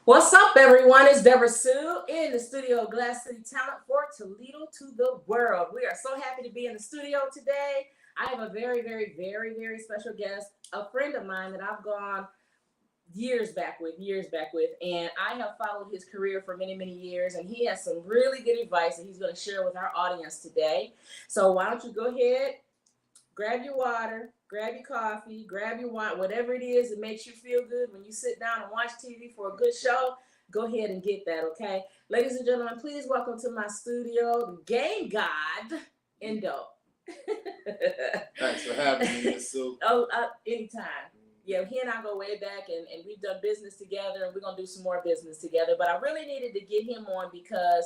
What's up, everyone? It's DebraSue in the studio of Glass City Talent for Toledo to the world. We are so happy to be in the studio today. I have a very special guest, a friend of mine that I've gone years back with, and I have followed his career for many years, and he has some really good advice that he's going to share with our audience today. So why don't you go ahead, grab your water, grab your coffee, grab your wine, whatever it is that makes you feel good when you sit down and watch TV for a good show. Go ahead and get that, okay? Ladies and gentlemen, please welcome to my studio, the game god, Endo. Thanks for having me, Miss Sue. Anytime. Yeah, he and I go way back, and we've done business together, and we're going to do some more business together. But I really needed to get him on because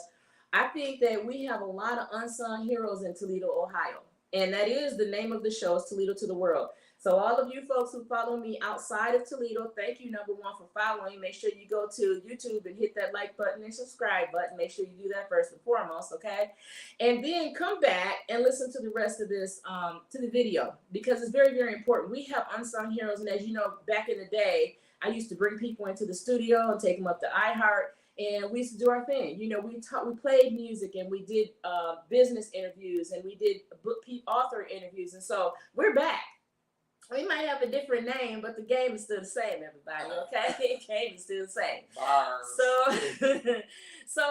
I think that we have a lot of unsung heroes in Toledo, Ohio. And that is the name of the show, is Toledo to the World. So all of you folks who follow me outside of Toledo, thank you, number one, for following. Make sure you go to YouTube and hit that like button and subscribe button. Make sure you do that first and foremost, okay? And then come back and listen to the rest of this, to the video, because it's very important. We have unsung heroes, and as you know, back in the day, I used to bring people into the studio and take them up to iHeart. And we used to do our thing. You know, we played music, and we did business interviews, and we did author interviews. And so we're back. We might have a different name, but the game is still the same, everybody, okay? The game is still the same. So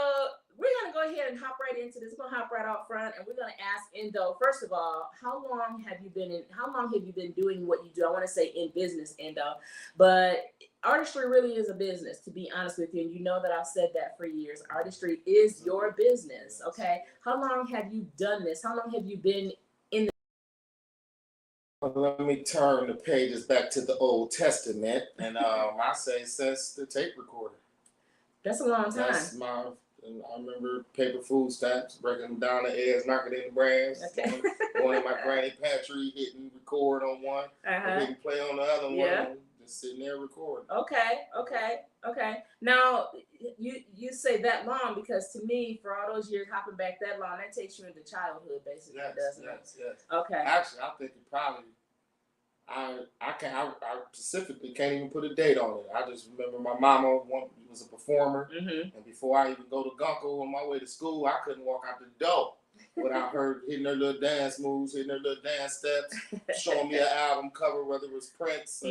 we're going to go ahead and hop right into this. We're going to hop right out front, and we're going to ask Endo, first of all, how long have you been doing what you do? I want to say in business, Endo, but artistry really is a business, to be honest with you. And you know that I've said that for years. Artistry is your business, okay? How long have you done this? How long have you been in the... Well, let me turn the pages back to the Old Testament, and I say since the tape recorder. That's a long time. I remember paper food stamps, breaking them down the eggs, knocking in the brass, going in my granny pantry, hitting record on one, hitting play on the other one, just sitting there recording. Okay. Now, you say that long because to me, for all those years hopping back that long, that takes you into childhood, basically, doesn't it? Yes. Okay. Actually, I think it probably, I specifically can't even put a date on it. I just remember my mama was a performer, and before I even go to Gunko on my way to school, I couldn't walk out the door without her hitting her little dance moves, hitting her little dance steps, showing me an album cover, whether it was Prince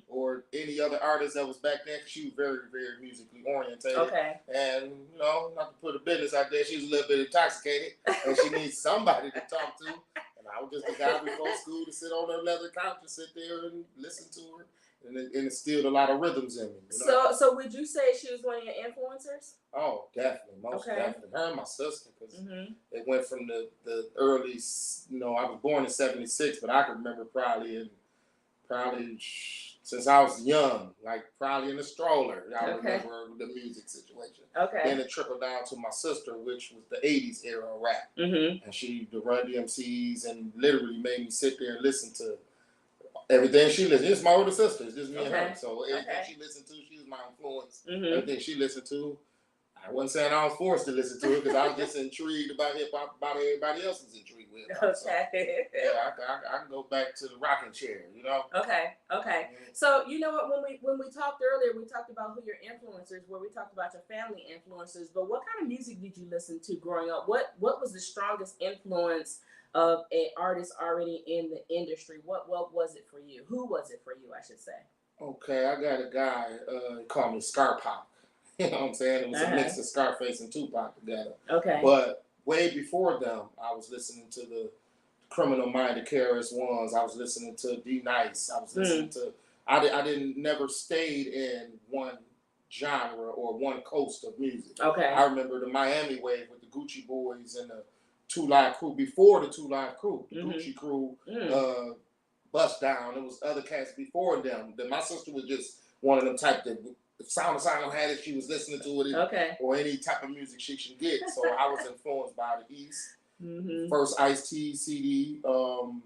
or any other artist that was back then. She was very musically oriented. Okay. And, you know, not to put a business out there, she was a little bit intoxicated, and she needs somebody to talk to. And I was just the guy before school to sit on her leather couch and sit there and listen to her. And it instilled a lot of rhythms in me. You know? So would you say she was one of your influencers? Oh, definitely. Most definitely. Her and my sister, because it went from the early, you know, I was born in 76, but I can remember probably since I was young, like probably in a stroller, I remember the music situation. Okay. Then it trickled down to my sister, which was the 80s era rap. And she the Run DMCs and literally made me sit there and listen to everything she listened. It's my older sister. It's just me and her. So everything she listened to, she was my influence. Everything she listened to, I wasn't saying I was forced to listen to it because I was just intrigued about hip hop, about everybody else was intrigued with it. So, yeah, I can go back to the rocking chair, you know. Okay. So you know what? When we talked earlier, we talked about who your influencers were. We talked about your family influencers. But what kind of music did you listen to growing up? What was the strongest influence of an artist already in the industry? What was it for you? Who was it for you, I should say? Okay, I got a guy, he called me Scar Pop. You know what I'm saying? It was a mix of Scarface and Tupac together. Okay. But way before them, I was listening to the Criminal Minded KRS-Ones. I was listening to D Nice. I was listening to, I never stayed in one genre or one coast of music. Okay. I remember the Miami wave with the Gucci Boys and the Two Live Crew. Before the Two Live Crew, the Gucci Crew, Bust Down. There was other cats before them. My sister was just one of them type that if Sound of Silence had it, she was listening to it, or any type of music she can get. So I was influenced by the East. First Ice-T CD, all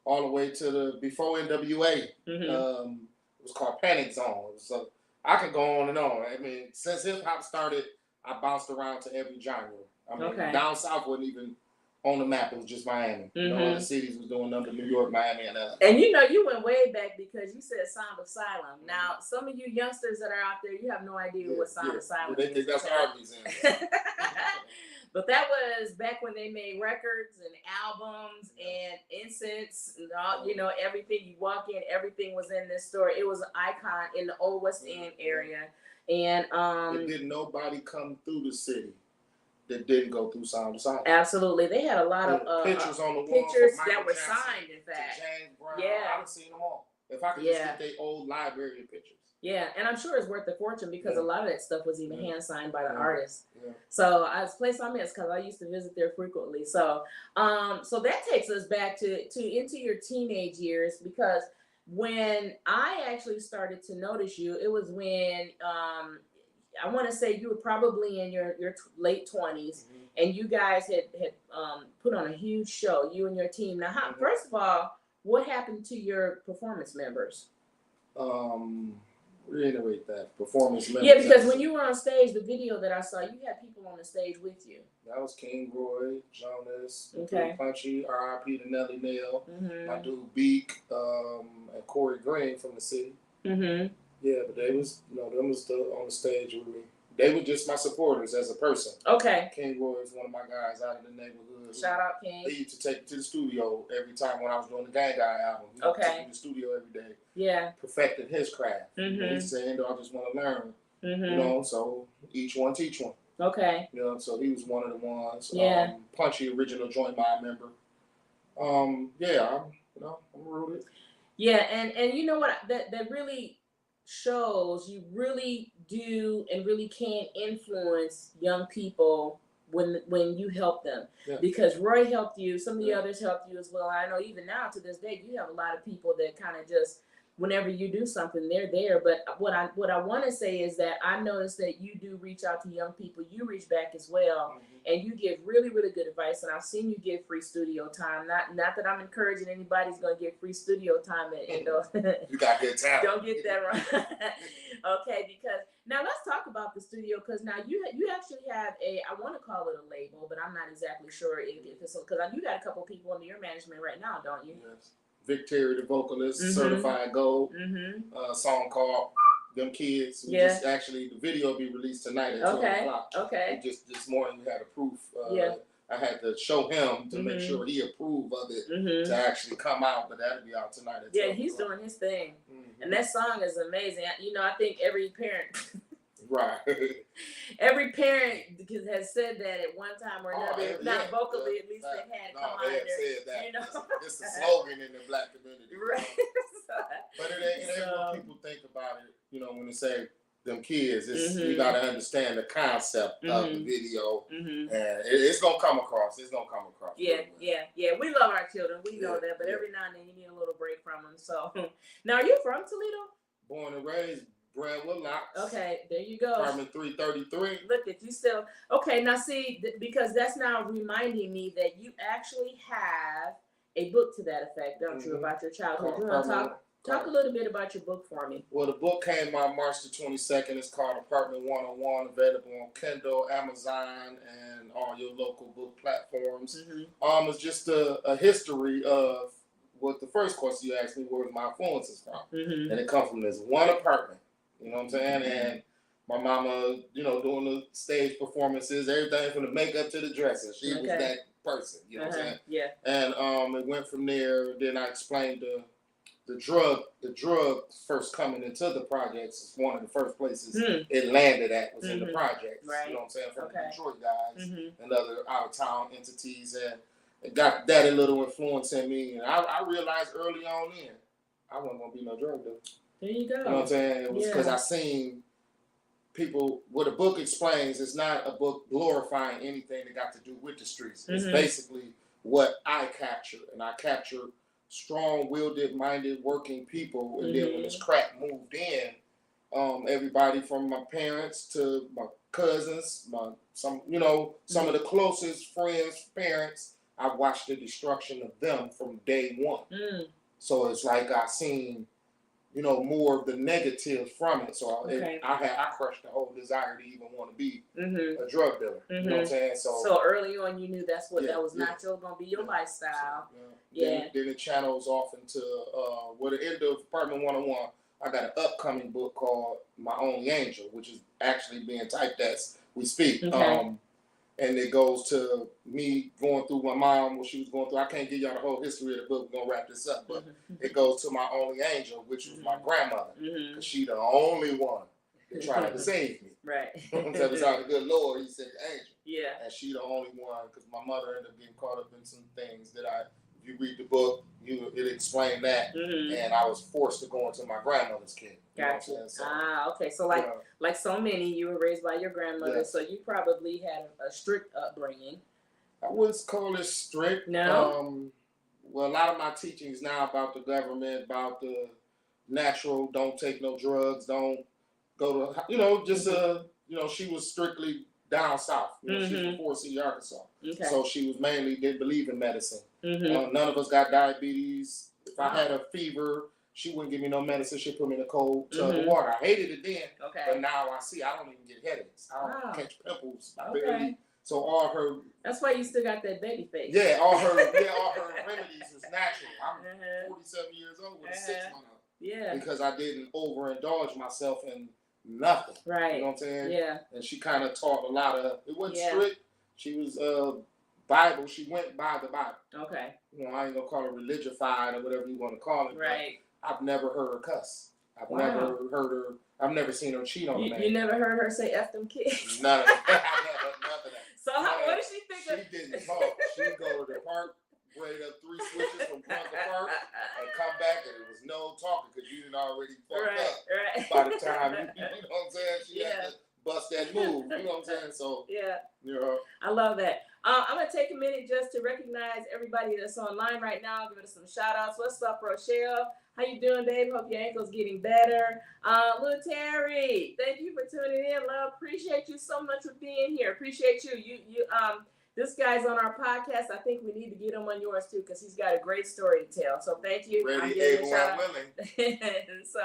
the way to the before NWA. It was called Panic Zone. So I could go on and on. I mean, since hip hop started, I bounced around to every genre. I mean, down south wasn't even on the map, it was just Miami. No other cities was doing nothing. New York, Miami, and LA. And you went way back because you said Sound Asylum. Now, some of you youngsters that are out there, you have no idea what Sound Asylum is. They think that's Arby's in. But that was back when they made records and albums and incense and all, everything. You walk in, everything was in this store. It was an icon in the old West End area. And didn't nobody come through the city that didn't go through Sound Asylum. Absolutely. They had a lot of pictures on the wall. Pictures that were signed, in fact. James Brown. Yeah. I've seen them all. If I could just get their old library of pictures. Yeah, and I'm sure it's worth a fortune because a lot of that stuff was even hand signed by the artists. Yeah. So it's a place I miss because I used to visit there frequently. So, so that takes us back to into your teenage years, because when I actually started to notice you, it was when I want to say you were probably in your late 20s, and you guys had put on a huge show, you and your team. Now, first of all, what happened to your performance members? Reiterate that. Performance members. Yeah, because when you were on stage, the video that I saw, you had people on the stage with you. That was King Roy, Jonas, Punchy, R.I.P. to Nelly Nail, my dude Beak, and Corey Green from the city. Yeah, but they was, them was still on the stage with me. They were just my supporters as a person. Okay. King Roy is one of my guys out in the neighborhood. Shout out, King. They used to take me to the studio every time when I was doing the Gang Guy album. He would take me to the studio every day. Yeah. Perfecting his craft. He's saying, I just want to learn. So each one teach one. Okay. So he was one of the ones. Yeah. Punchy, original Joint Mind member. I'm rooted. Yeah, and you know what? That really shows you really do and really can influence young people when you help them, because Roy helped you, some of the others helped you as well. I know even now to this day you have a lot of people that kind of just, whenever you do something, they're there. But what I want to say is that I noticed that you do reach out to young people. You reach back as well, and you give really, really good advice. And I've seen you give free studio time. Not that I'm encouraging anybody's going to get free studio time. You got good talent. Don't get that wrong. Okay, because now let's talk about the studio, because now you actually have I want to call it a label, but I'm not exactly sure if it's, because you got a couple people under your management right now, don't you? Yes. Vic Terry, the vocalist, certified gold. Song called "Them Kids." Just actually, the video will be released tonight at 12 o'clock. Okay. Just this morning, we had a proof. I had to show him to make sure he approved of it to actually come out, but that'll be out tonight at 12 o'clock. He's doing his thing, and that song is amazing. I think every parent. Right. Every parent has said that at one time or another. If not vocally, at least they had come out there. Said that. It's a slogan in the Black community. Right. But it ain't what people think about it. When they say them kids, it's, you got to understand the concept of the video, and it's gonna come across. It's gonna come across. Yeah. We love our children. We know that, but every now and then you need a little break from them. So, now are you from Toledo? Born and raised. Brentwood Locks. Okay, there you go. Apartment 333. Look at you still. Okay, now see, because that's now reminding me that you actually have a book to that effect, don't you, about your childhood? You want to talk a little bit about your book for me? Well, the book came out March the 22nd. It's called Apartment 101, available on Kindle, Amazon, and all your local book platforms. It's just a history of what the first question you asked me, where my influences from. And it comes from this one apartment. You know what I'm saying? And my mama, doing the stage performances, everything from the makeup to the dressing. She was that person. You know what I'm saying? Yeah. And it went from there. Then I explained the drug first coming into the projects. It's one of the first places it landed at was in the projects. Right. You know what I'm saying? From the Detroit guys and other out of town entities, and it got that a little influence in me. And I realized early on I wasn't gonna be no drug dealer. There you go. You know what I'm saying? It was because I seen people, what a book explains, it's not a book glorifying anything that got to do with the streets. It's basically what I capture. And I capture strong-willed, minded, working people. And then when this crack moved in, everybody from my parents to my cousins, some of the closest friends, parents, I watched the destruction of them from day one. So it's like I seen more of the negative from it. So I crushed the whole desire to even want to be a drug dealer. You know what I'm saying? So early on, you knew that was not going to be your lifestyle. Then it channels off into the end of Apartment 101. I got an upcoming book called My Only Angel, which is actually being typed as we speak. And it goes to me going through my mom, what she was going through. I can't give y'all the whole history of the book. We're going to wrap this up. But it goes to my only angel, which was my grandmother. Because she the only one that tried to save me. Right. So besides the good Lord, he sent the angel. Yeah. And she the only one, because my mother ended up getting caught up in some things that if you read the book, it explained that. And I was forced to go into my grandmother's care. Gotcha. So, okay. So like so many, you were raised by your grandmother, so you probably had a strict upbringing. I wouldn't call it strict. No. Well, a lot of my teachings now about the government, about the natural, don't take no drugs, don't go to, she was strictly down south. She's from Fort City, Arkansas. Okay. So she was didn't believe in medicine. None of us got diabetes. If I had a fever, she wouldn't give me no medicine. She'd put me in a cold tub of water. I hated it then, but now I see I don't even get headaches. I don't catch pimples. Barely. So all her. That's why you still got that baby face. Yeah, all her remedies is natural. I'm 47 years old with a 6-month. Yeah. Because I didn't overindulge myself in nothing. Right. You know what I'm saying? Yeah. And she kind of taught a lot of. It wasn't strict. She was Bible. She went by the Bible. Okay. I ain't gonna call her religified or whatever you want to call it. Right. I've never heard her cuss. I've never heard her. I've never seen her cheat on a man. You never heard her say "F them kids"? None of that. None of that. So what did she think of? She didn't talk. She'd go to the park, braid up 3 switches from front to park, and come back, and there was no talking because you didn't already fucked up. Right. By the time you know what I'm saying, she had to bust that move. You know what I'm saying? So I love that. I'm gonna take a minute just to recognize everybody that's online right now. Give it some shout outs. What's up, Rochelle? How you doing, babe? Hope your ankle's getting better. Little Terry, thank you for tuning in. Love, appreciate you so much for being here. Appreciate you. You this guy's on our podcast. I think we need to get him on yours too because he's got a great story to tell. So thank you. Ready, able, and willing. So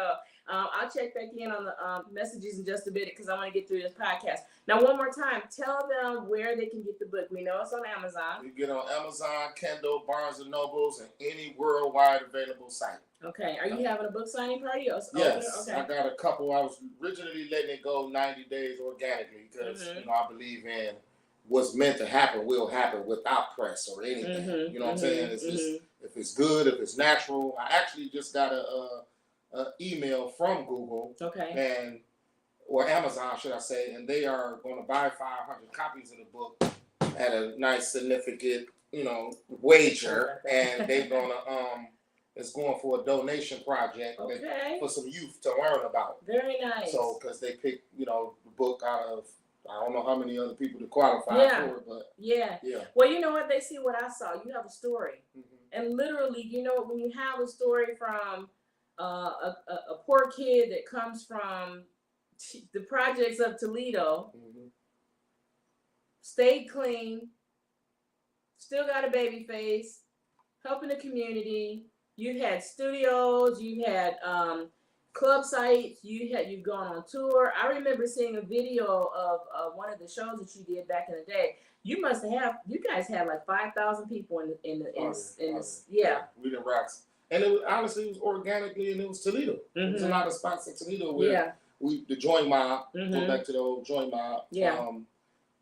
I'll check back in on the messages in just a bit because I want to get through this podcast. Now, one more time, tell them where they can get the book. We know it's on Amazon. You get on Amazon, Kindle, Barnes & Nobles, and any worldwide available site. Okay. Are you having a book signing party? Yes. Okay. I got a couple. I was originally letting it go 90 days organically because I believe in what's meant to happen will happen without press or anything. You know what I'm saying? It's just, if it's good, if it's natural. I actually just got a email from Google or Amazon, should I say, and they are going to buy 500 copies of the book at a nice significant, wager, and they're going to it's going for a donation project for some youth to learn about. Very nice. So, because they picked, the book out of, I don't know how many other people to qualify for it, but yeah. Well, you know what? They see what I saw. You have a story, and literally, when you have a story from a poor kid that comes from the projects of Toledo, stayed clean, still got a baby face, helping the community. You've had studios, you've had club sites, you've gone on tour. I remember seeing a video of one of the shows that you did back in the day. You guys had like 5,000 people in this. Yeah. We did rocks. And it was, honestly, it was organically, and it was Toledo. There was a lot of spots in Toledo where the Joint Mob, go back to the old Joint Mob.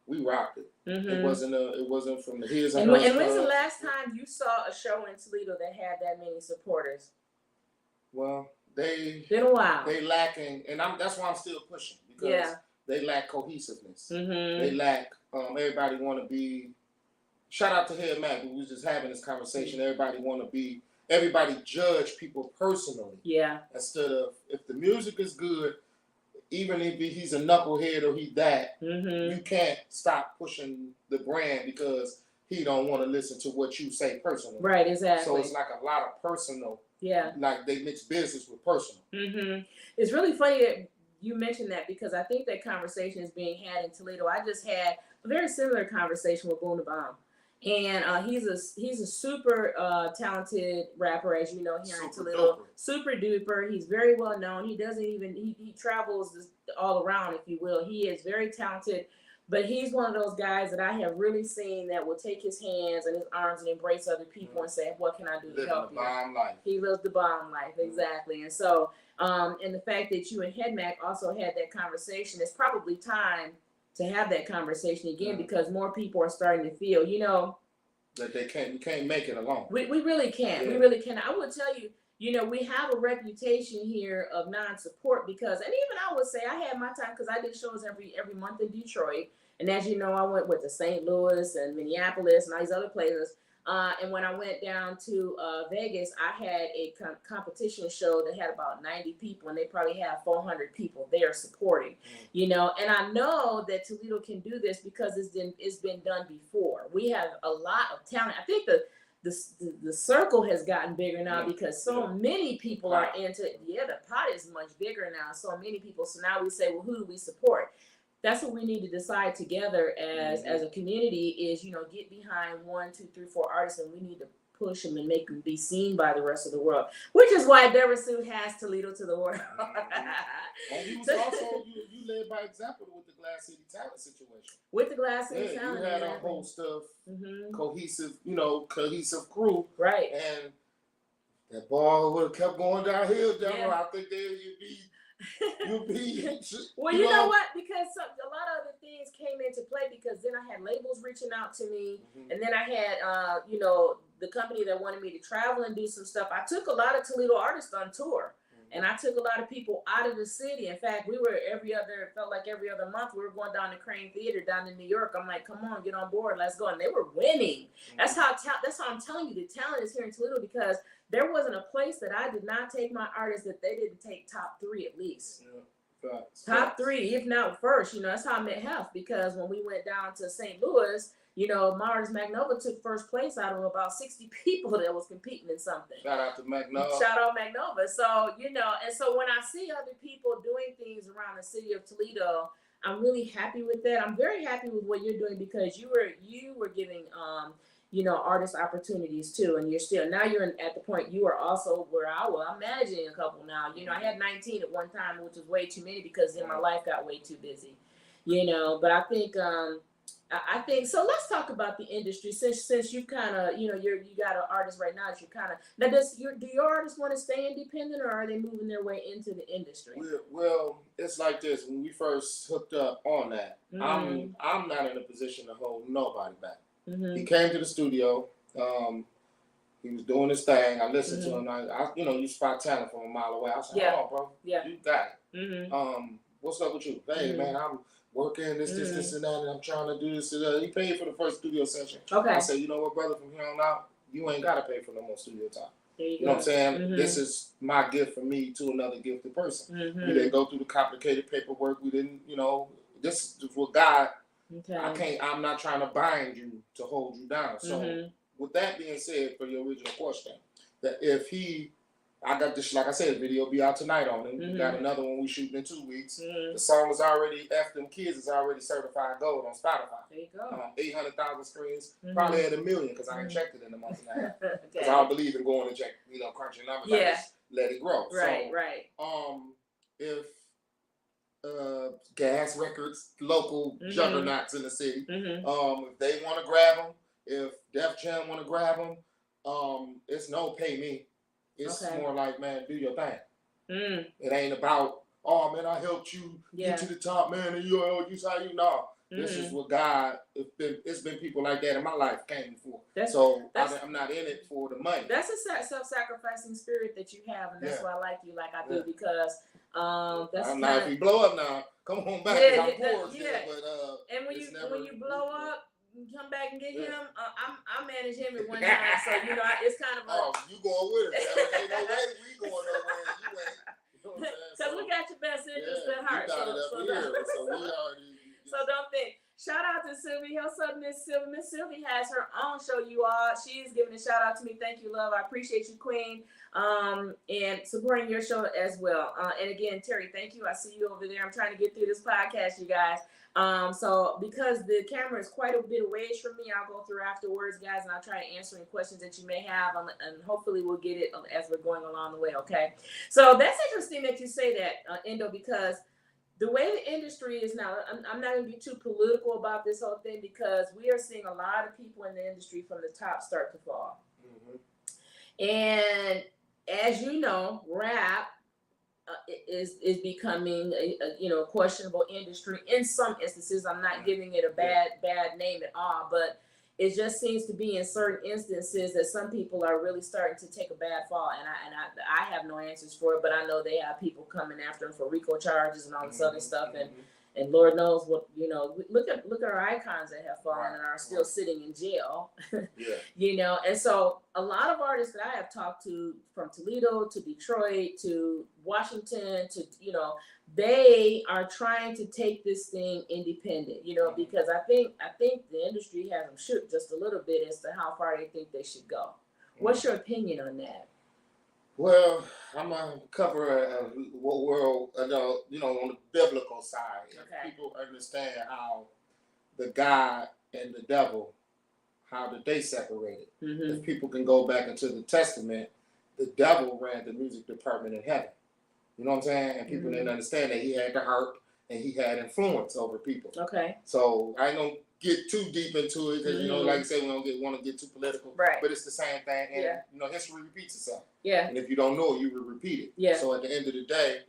We rocked it. It wasn't from the his and hers. And when's the last time you saw a show in Toledo that had that many supporters? Well, been a while. They lacking, and that's why I'm still pushing because they lack cohesiveness. They lack everybody want to be. Shout out to Head Mac. We was just having this conversation. Everybody judge people personally. Yeah. Instead of if the music is good, even if he's a knucklehead or he that, you can't stop pushing the brand because he don't want to listen to what you say personally. Right, exactly. So it's like a lot of personal. Yeah. Like they mix business with personal. It's really funny that you mentioned that because I think that conversation is being had in Toledo. I just had a very similar conversation with Boom the Bomb. And he's a super talented rapper, as you know, here in Toledo. Super duper. He's very well known. He doesn't even he travels all around, if you will. He is very talented, but he's one of those guys that I have really seen that will take his hands and his arms and embrace other people and say, "What can I do to help you?" He lives the bomb life, exactly. And so, and the fact that you and Headmac also had that conversation, it's probably time to have that conversation again, because more people are starting to feel, you know, that we can't make it alone. We really can't. Yeah. We really can. I would tell you, you know, we have a reputation here of non-support because, and even I would say I had my time because I did shows every month in Detroit. And as you know, I went with the St. Louis and Minneapolis and all these other places. And when I went down to Vegas, I had a competition show that had about 90 people, and they probably have 400 people there supporting, you know. And I know that Toledo can do this because it's been done before. We have a lot of talent. I think the circle has gotten bigger now because so many people are into it. Yeah, the pot is much bigger now. So many people. So now we say, well, who do we support? That's what we need to decide together as a community is, you know, get behind 1, 2, 3, 4 artists, and we need to push them and make them be seen by the rest of the world, which is why DebraSue has Toledo to the world. And you was also, you led by example with the Glass City talent situation. With the Glass City talent. You had a host of cohesive crew. Right. And that ball would have kept going downhill, General. I think you'd be well, you know what? Because a lot of other things came into play because then I had labels reaching out to me, and then I had, you know, the company that wanted me to travel and do some stuff. I took a lot of Toledo artists on tour, and I took a lot of people out of the city. In fact, we were every other month, we were going down to Crane Theater down in New York. I'm like, come on, get on board, let's go. And they were winning. That's how I'm telling you, the talent is here in Toledo because there wasn't a place that I did not take my artists that they didn't take top 3 at least. Yeah, top 3, if not first. You know, that's how I met Hef, because when we went down to St. Louis, you know, Mars Magnova took first place out of about 60 people that was competing in something. Shout out to Magnova. Shout out Magnova. So, you know, and so when I see other people doing things around the city of Toledo, I'm really happy with that. I'm very happy with what you're doing because you were giving you know, artist opportunities too, and you're at the point you are also where I'm managing a couple now. You know, I had 19 at one time, which was way too many because then my life got way too busy. You know, but I think so. Let's talk about the industry since you kind of, you know, you got an artist right now that you kind of now. Do your artists want to stay independent or are they moving their way into the industry? Well, it's like this. When we first hooked up on that, I'm not in a position to hold nobody back. He came to the studio. He was doing his thing. I listened to him. I you know, you spot talent from a mile away. I said, "Oh, bro, you got it. What's up with you? Hey, man, I'm working this, and that, and I'm trying to do this." He paid for the first studio session. Okay. I said, "You know what, brother? From here on out, you ain't gotta pay for no more studio time. You know what I'm saying? This is my gift from me to another gifted person. We didn't go through the complicated paperwork. We didn't, you know, this is what God." Okay. I'm not trying to bind you to hold you down. So with that being said, for your original question, that if I got this, like I said, video be out tonight on it. We got another one we shooting in 2 weeks. The song is already, F Them Kids is already certified gold on Spotify. There you go. 800,000 screens, probably at 1 million because I ain't checked it in a month and a half. Because I don't believe in going and check, you know, crunching numbers. I just let it grow. Right, so, right. If Gas Records, local juggernauts in the city. If they want to grab them, if Def Jam want to grab them, it's no pay me. It's more like, man, do your thing. It ain't about, oh man, I helped you get to the top, man, and you how you know. This is what God. It's been people like that in my life came before. I'm not in it for the money. That's a self-sacrificing spirit that you have, and that's why I like you like I do because. That's I'm not. If you blow up now, come on back. I'm poor, but and when you blow up, you come back and get him. I manage him at one time, so you know it's kind of. You going with us? Ain't no way we going nowhere. You ain't. Because we got your best interest at heart. So we already. So don't think. Shout out to Sylvie. What's up, Miss Sylvie? Miss Sylvie has her own show, you all. She's giving a shout out to me. Thank you, love. I appreciate you, Queen, and supporting your show as well. And again, Terry, thank you. I see you over there. I'm trying to get through this podcast, you guys. So because the camera is quite a bit away from me, I'll go through afterwards, guys, and I'll try to answer any questions that you may have, and hopefully we'll get it as we're going along the way, okay? So that's interesting that you say that, Endo, because the way the industry is now, I'm not going to be too political about this whole thing, because we are seeing a lot of people in the industry from the top start to fall. Mm-hmm. And as you know, rap is becoming a questionable industry in some instances. I'm not giving it a bad name at all, but it just seems to be in certain instances that some people are really starting to take a bad fall, and I have no answers for it, but I know they have people coming after them for RICO charges and all this other stuff, and Lord knows what, look at our icons that have fallen and are still sitting in jail. And so a lot of artists that I have talked to, from Toledo to Detroit to Washington to, they are trying to take this thing independent, because I think the industry has them shook just a little bit as to how far they think they should go. What's your opinion on that? Well, I'm gonna cover what world, on the biblical side. Okay. People understand how the God and the devil, how did they separated? Mm-hmm. If people can go back into the Testament, the devil ran the music department in heaven. You know what I'm saying? And people didn't understand that he had the harp and he had influence over people. Okay. So I don't get too deep into it because, like I said, we don't want to get too political. Right. But it's the same thing. And, history repeats itself. Yeah. And if you don't know it, you will repeat it. Yeah. So at the end of the day,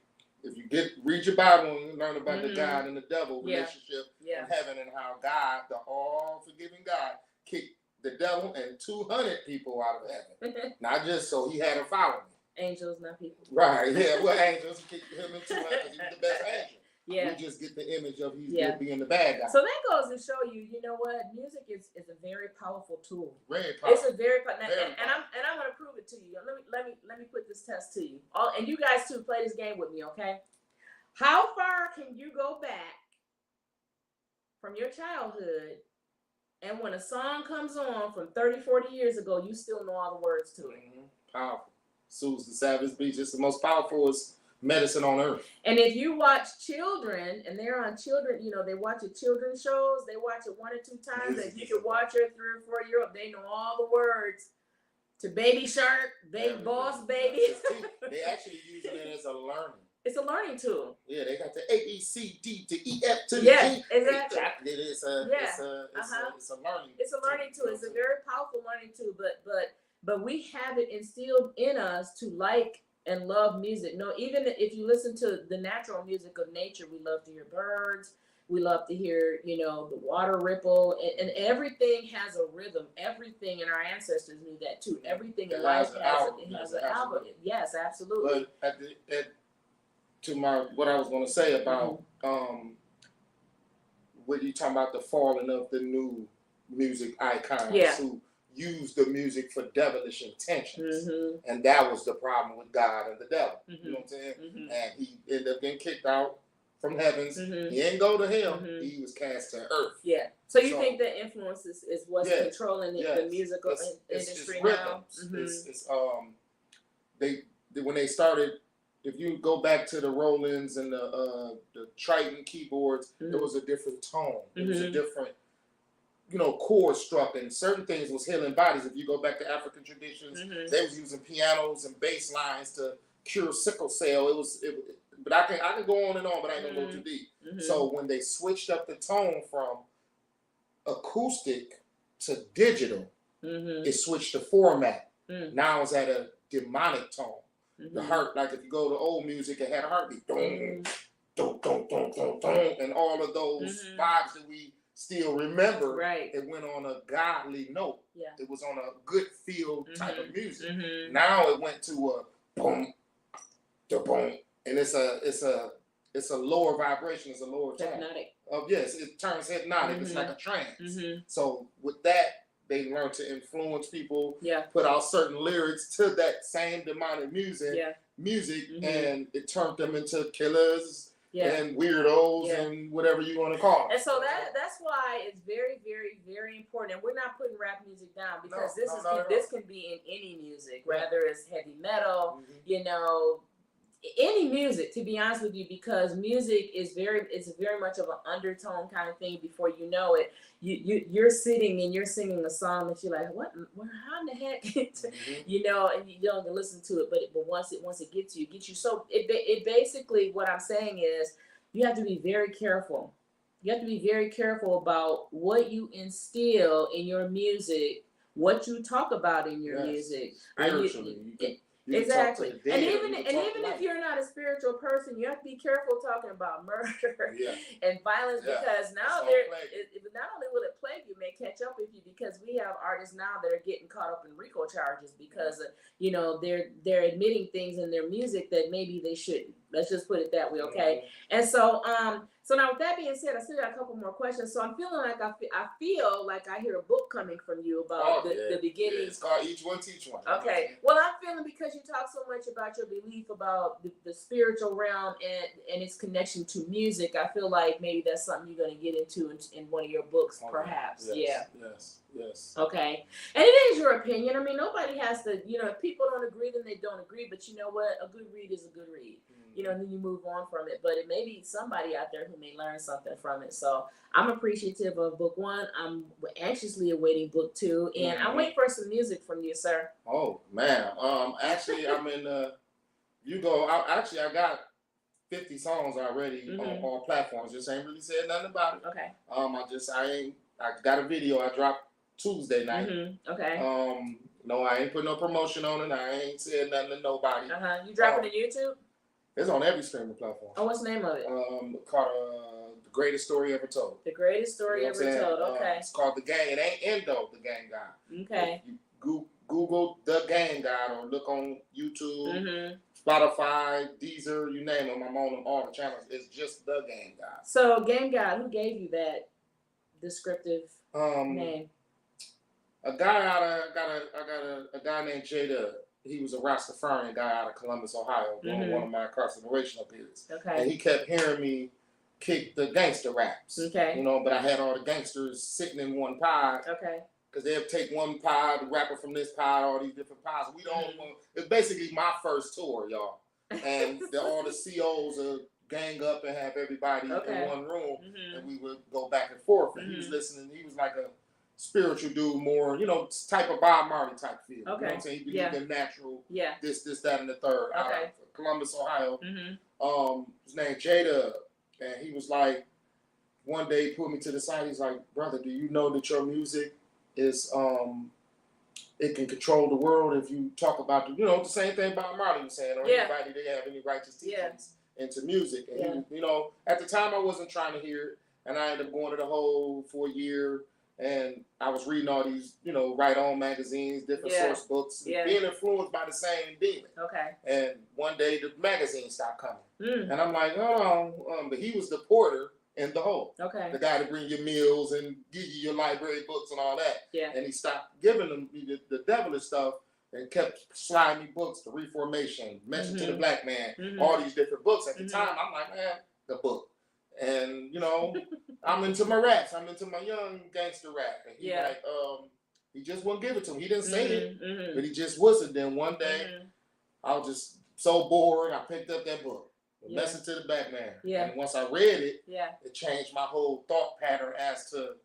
if you read your Bible and learn about the God and the devil relationship in heaven, and how God, the all-forgiving God, kicked the devil and 200 people out of heaven. Not just so he had a following. Angels, not people. Right, yeah. Well, angels kicked him in 200 because he was the best angel. Yeah. We just get the image of he's being the bad guy. So that goes to show you, what? Music is a very powerful tool. Very powerful. It's a very powerful. And I'm going to prove it to you. Let me put this test to you. And you guys too, play this game with me, okay? How far can you go back from your childhood, and when a song comes on from 30, 40 years ago, you still know all the words to it? Mm-hmm. Powerful. Soothes the savage beast. It's the most powerful medicine on earth. And if you watch children, and they're on children, they watch a children's shows, they watch it 1 or 2 times. If you can watch it 3 or 4 year old, they know all the words to Baby Shark, Big Boss Baby. They actually using it as a learning. It's a learning tool. Yeah, they got the A, B, C, D to E, F to the G. Exactly. It's a learning. It's a learning tool. It's a very powerful learning tool. But we have it instilled in us to like and love music. No, even if you listen to the natural music of nature, we love to hear birds. We love to hear, the water ripple, and everything has a rhythm. Everything, and our ancestors knew that too. Everything in life has an album. Yes, absolutely. But what I was going to say about what you talking about, the falling of the new music icons who use the music for devilish intentions, and that was the problem with God and the devil. You know what I'm saying? And he ended up getting kicked out from heavens. He didn't go to hell. He was cast to earth. Yeah. So you think that influence is what's controlling the musical industry now? It's when they started. If you go back to the Rolands and the Triton keyboards, there was a different tone. It was a different, chord struck, and certain things was healing bodies. If you go back to African traditions, they was using pianos and bass lines to cure sickle cell. But I can go on and on, but I ain't gonna go too deep. So when they switched up the tone from acoustic to digital, it switched the format. Now it's at a demonic tone. The heart, like if you go to old music, it had a heartbeat. Dong, dong, dong, dong, dong, dong, and all of those vibes that we still remember. Right. It went on a godly note. Yeah. It was on a good feel type of music. Now it went to a boom, da boom, and it's a lower vibration. It's a lower tone. Hypnotic. Yes, it turns hypnotic. It's like a trance. So with that, they learned to influence people, put out certain lyrics to that same demonic music, and it turned them into killers, and weirdos and whatever you want to call them. And so that's why it's very, very, very important. And we're not putting rap music down because this can be in any music, whether it's heavy metal, you know, any music, to be honest with you, because music is it's very much of an undertone kind of thing. Before you know it, you're sitting and you're singing a song that you're like, how in the heck, you know, and you don't listen to it, but once it gets you, so it basically, what I'm saying is, you have to be very careful. You have to be very careful about what you instill in your music, what you talk about in your music. Exactly. And even if you're not a spiritual person, you have to be careful talking about murder and violence, because now not only will it plague you, it may catch up with you, because we have artists now that are getting caught up in RICO charges because you know, they're admitting things in their music that maybe they shouldn't. Let's just put it that way, okay? And so so now with that being said, I still got a couple more questions. So I'm feeling like I feel like I hear a book coming from you about the beginning. It's called Each One Teach One. Okay. Well, I'm feeling, because you talk so much about your belief about the spiritual realm and its connection to music, I feel like maybe that's something you're going to get into in one of your books, perhaps. Yes. Okay. And it is your opinion. I mean, nobody has to, you know, if people don't agree, then they don't agree. But you know what? A good read is a good read. You know, and then you move on from it. But it may be somebody out there who may learn something from it. So I'm appreciative of book one. I'm anxiously awaiting book two. And I'm waiting for some music from you, sir. Oh, man. Actually, I'm in I got 50 songs already on all platforms. Just ain't really said nothing about it. Okay. I got a video I dropped Tuesday night. Okay. No, I ain't put no promotion on it. I ain't said nothing to nobody. You dropping it on YouTube? It's on every streaming platform. Oh, what's the name of it? Called The Greatest Story Ever Told. The Greatest Story Ever Told. Okay. It's called The Gang. It ain't Endo, The Gang Guide. Okay. You Google The Gang Guide or look on YouTube, Spotify, Deezer, you name them. I'm on them, all the channels. It's just The Gang Guide. So, Gang Guide, who gave you that descriptive name? A guy a guy named Jada. He was a Rastafarian guy out of Columbus, Ohio, during one of my incarcerational periods. Okay. And he kept hearing me kick the gangster raps. Okay. You know, but I had all the gangsters sitting in one pod. Okay. Because they'll take one pod, the rapper from this pod, all these different pods. We don't it's basically my first tour, y'all. And all the COs are gang up and have everybody in one room. And we would go back and forth. And he was listening. He was like a spiritual dude, more, you know, type of Bob Marley type feel. Okay. You know what I'm saying? He believed in natural, this, that, and the third. Okay. Columbus, Ohio. His name Jada, and he was like, one day he pulled me to the side. He's like, brother, do you know that your music is, it can control the world if you talk about, the same thing Bob Marley was saying, or anybody that have any righteous teachings into music. And he, you know, at the time I wasn't trying to hear it, and I ended up going to the Hole for a year. And I was reading all these, Right On magazines, different source books, being influenced by the same demon. Okay. And one day the magazine stopped coming. And I'm like, but he was the porter in the Hole. Okay. The guy to bring you meals and give you your library books and all that. Yeah. And he stopped giving them the devilish stuff and kept sliding me books, The Reformation, Message to the Black Man, all these different books. At the time, I'm like, man, the book. And, I'm into my raps. I'm into my young gangster rap. And he he just wouldn't give it to me. He didn't say it, but he just wasn't. Then one day, I was just so bored, I picked up that book, Message to the Black Man. Yeah. And once I read it, it changed my whole thought pattern as to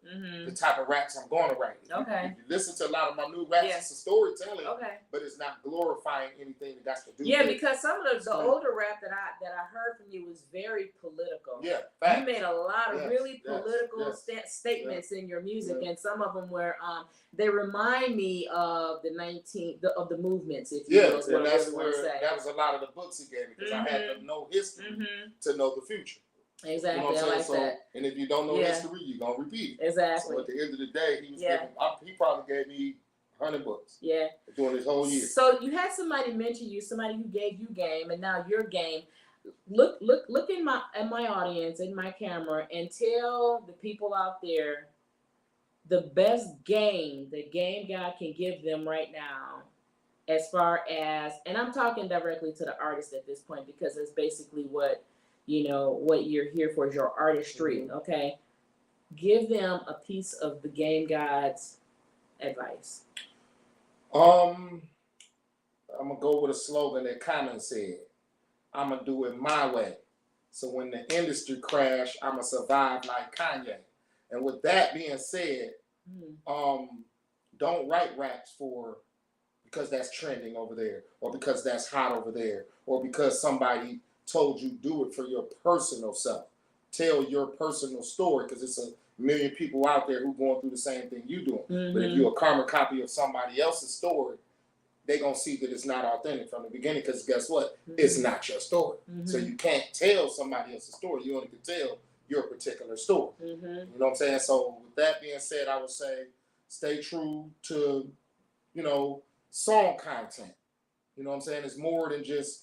the type of raps I'm going to write. Okay. If you listen to a lot of my new raps, it's a storytelling, but it's not glorifying anything that got to do with it. Because some of the older rap that I heard from you was very political. Yeah, facts. You made a lot of really political statements in your music, and some of them were they remind me of the movements, if you will. And that was a lot of the books he gave me, because I had to know history to know the future. Exactly, I like that. And if you don't know history, you're going to repeat it. Exactly. So at the end of the day, he probably gave me 100 books. Yeah. During this whole year. So you had somebody mention you, somebody who gave you game, and now your game. Look at my audience, in my camera, and tell the people out there the best game the Game God can give them right now, as far as, and I'm talking directly to the artist at this point, because it's basically what you know, what you're here for is your artistry. Okay, give them a piece of the Game God's advice. I'm gonna go with a slogan that Common said. I'm gonna do it my way. So when the industry crash, I'm gonna survive like Kanye. And with that being said, don't write raps because that's trending over there, or because that's hot over there, or because somebody told you do it for your personal self. Tell your personal story, because it's a million people out there who going through the same thing you doing. But if you're a carbon copy of somebody else's story, they're going to see that it's not authentic from the beginning, because guess what? It's not your story. So you can't tell somebody else's story. You only can tell your particular story. You know what I'm saying? So with that being said, I would say stay true to, you know, song content. You know what I'm saying? It's more than just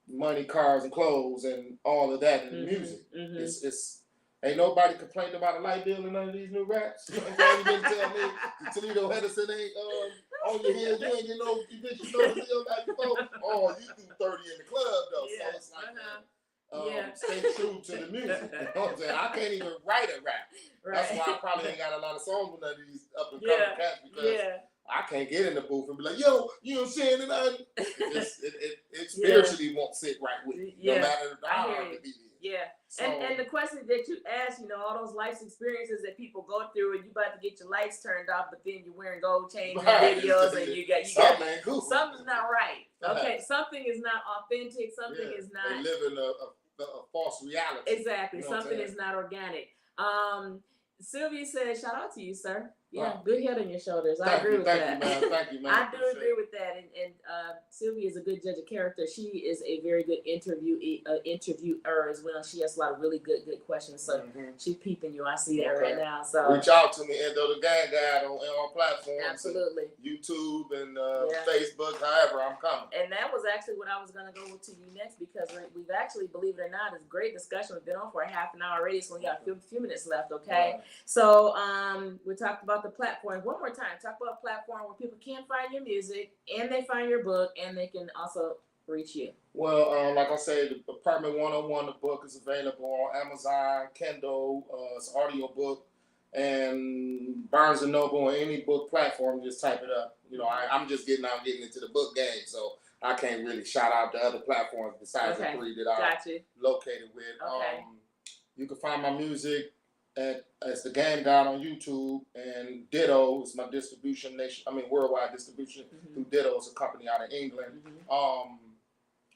money, cars, and clothes and all of that in the music. It's ain't nobody complaining about a light bill in none of these new raps. You know what I'm saying? You didn't tell me the Toledo Edison ain't on your head. You ain't get no, you know the deal like before. Oh, you do 30 in the club though. So it's like stay true to the music. You know what I'm saying? I can't even write a rap. That's why I probably ain't got a lot of songs with none of these up and coming cats, because I can't get in the booth and be like, yo, you know what I'm saying? And it spiritually won't sit right with me, no matter how hard the beat is. So, and the question that you asked, you know, all those life experiences that people go through, and you about to get your lights turned off, but then you're wearing gold chains and videos, and you got something's not right. Okay, something is not authentic. Something is not. They live in a false reality. Exactly, you know something is not organic. Sylvia said, "Shout out to you, sir. Yeah, good head on your shoulders. I agree with that. Thank you, man. I do agree with that. And Sylvia is a good judge of character. She is a very good interviewer as well. She has a lot of really good questions. So she's peeping you. I see that right now. So reach out to me, Endo the Gang Guy on platforms. Absolutely. YouTube and Facebook, however, I'm coming. And that was actually what I was going to go to you next, because we've actually, believe it or not, it's a great discussion. We've been on for a half an hour already, so we got a few minutes left. Okay. Right. So we talked about the platform. One more time, talk about a platform where people can find your music and they find your book, and they can also reach you. Well, like I said, the Apartment 101, the book is available on Amazon, Kindle, it's an audio book, and Barnes & Noble, or any book platform, just type it up. You know, I'm just getting into the book game, so I can't really shout out the other platforms besides the three that I'm located with. Okay. You can find my music as the Game God on YouTube, and Ditto is my distribution worldwide distribution through Ditto, is a company out of England.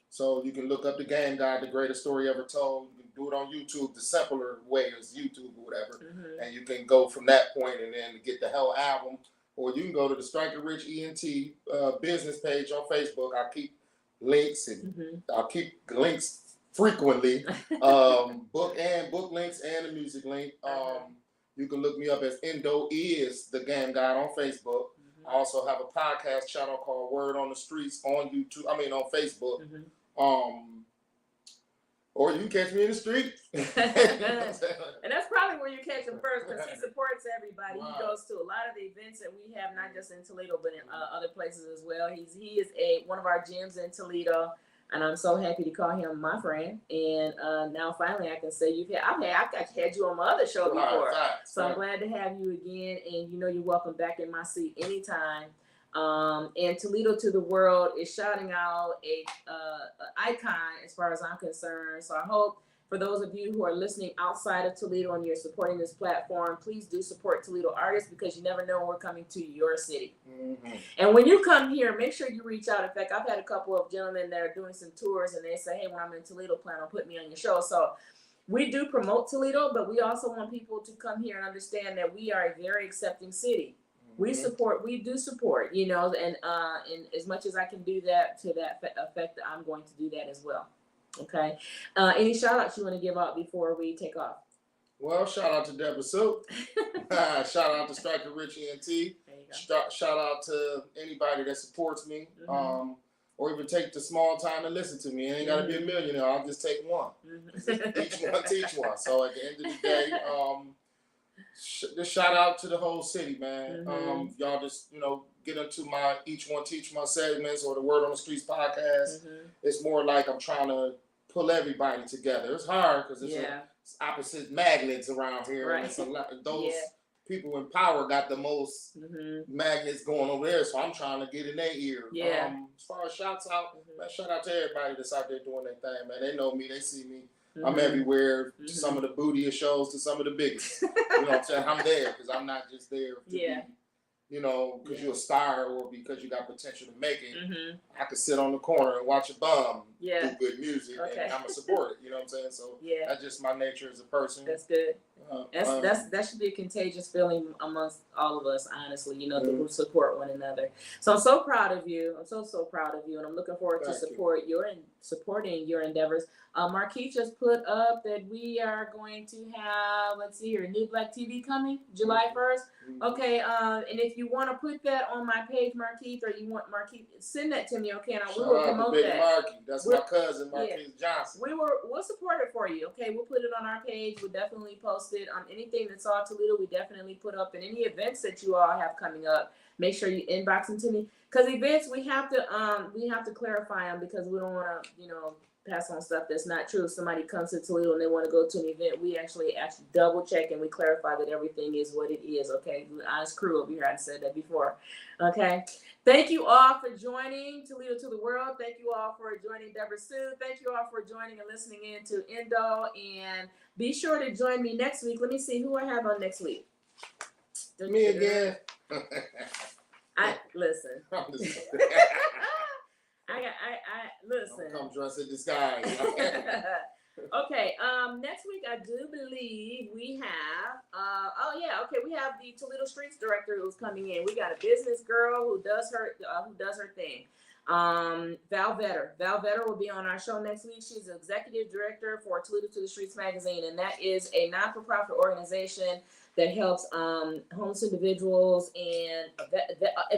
So you can look up the Game God, the greatest story ever told. You can do it on YouTube. The simpler way is YouTube or whatever, and you can go from that point and then get the whole album, or you can go to the Striker Rich ENT business page on Facebook. I keep links and I'll keep links frequently, book links and the music link. You can look me up as Endo is the Game God on Facebook. I also have a podcast channel called Word on the Streets on YouTube. On Facebook. Or you can catch me in the street. And that's probably where you catch him first, because he supports everybody. Wow. He goes to a lot of the events that we have, not just in Toledo, but in other places as well. He is one of our gyms in Toledo. And I'm so happy to call him my friend. And now finally I can say I've had you on my other show before. So I'm glad to have you again. And you know you're welcome back in my seat anytime. And Toledo to the world is shouting out a icon as far as I'm concerned. So I hope for those of you who are listening outside of Toledo and you're supporting this platform, please do support Toledo artists, because you never know when we're coming to your city. And when you come here, make sure you reach out. In fact, I've had a couple of gentlemen that are doing some tours, and they say, hey, when I'm in Toledo, plan on putting me on your show. So we do promote Toledo, but we also want people to come here and understand that we are a very accepting city. We do support, you know, and as much as I can do that to that effect, I'm going to do that as well. Okay. Any shout outs you want to give out before we take off? Well, shout out to DebraSue. Shout out to Striker Rich ENT. Shout out to anybody that supports me, or even take the small time to listen to me. It ain't got to be a millionaire. I'll just take one. Each one teach one. So at the end of the day, just shout out to the whole city, man. Y'all just, get into my Each One Teach One segments or the Word on the Streets podcast. It's more like I'm trying to pull everybody together. It's hard because it's opposite magnets around here, and it's a lot. Those people in power got the most magnets going over there, so I'm trying to get in their ear. As far as shouts out, man, shout out to everybody that's out there doing their thing, man. They know me, they see me. I'm everywhere, to some of the bootiest shows to some of the biggest. You know what I'm saying? I'm there because I'm not just there to be, you know, because you're a star or because you got potential to make it. I could sit on the corner and watch a bum do good music, and I'm a support it. You know what I'm saying? So that's just my nature as a person. That's good. That should be a contagious feeling amongst all of us, honestly, you know, to support one another. So I'm so proud of you. I'm so proud of you, and I'm looking forward to supporting your endeavors. Marquis just put up that we are going to have, let's see here, New Black TV coming July 1st. Okay, and if you want to put that on my page, Marquis, or you want Marquis, send that to me, okay? And we will promote that. Marquis. That's my cousin, Marquis Johnson. We'll support it for you, okay? We'll put it on our page. We'll definitely post it. Anything that's all Toledo, we definitely put up. And any events that you all have coming up, make sure you inbox them to me. Because events, we have to clarify them because we don't want to, you know, pass on stuff that's not true. If somebody comes to Toledo and they want to go to an event, we actually double check and we clarify that everything is what it is. Okay, honest crew over here. I said that before. Okay, thank you all for joining Toledo to the World. Thank you all for joining DebraSue. Thank you all for joining and listening in to Endo. And be sure to join me next week. Let me see who I have on next week. Me again. Listen. Listen. Don't come dressed in disguise. Okay. Next week I do believe we have. We have the Toledo Streets director who's coming in. We got a business girl who does her thing. Val Vetter. Val Vetter will be on our show next week. She's the executive director for Toledo to the Streets magazine, and that is a not-for-profit organization that helps homeless individuals and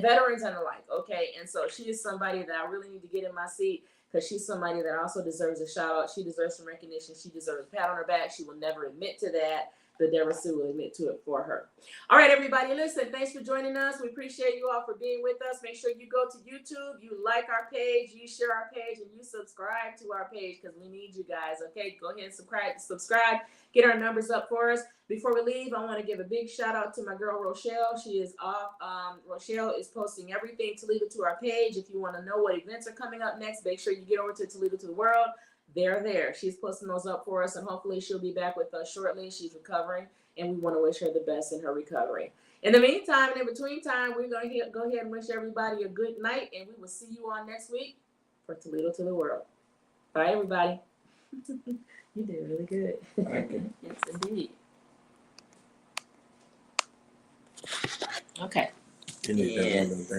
veterans and the like. Okay, and so she is somebody that I really need to get in my seat because she's somebody that also deserves a shout out. She deserves some recognition. She deserves a pat on her back. She will never admit to that. The DebraSue will admit to it for her. All right, everybody, listen, thanks for joining us. We appreciate you all for being with us. Make sure you go to YouTube, you like our page, you share our page, and you subscribe to our page because we need you guys, okay? Go ahead and subscribe, get our numbers up for us. Before we leave, I want to give a big shout out to my girl, Rochelle. She is off. Rochelle is posting everything Toledo to our page. If you want to know what events are coming up next, make sure you get over to Toledo to the World. They're there. She's posting those up for us, and hopefully she'll be back with us shortly. She's recovering, and we want to wish her the best in her recovery. In the meantime, and in between time, we're going to go ahead and wish everybody a good night, and we will see you all next week for Toledo to the World. Bye, everybody. You did really good. Thank you. Yes, indeed. Okay. Yes.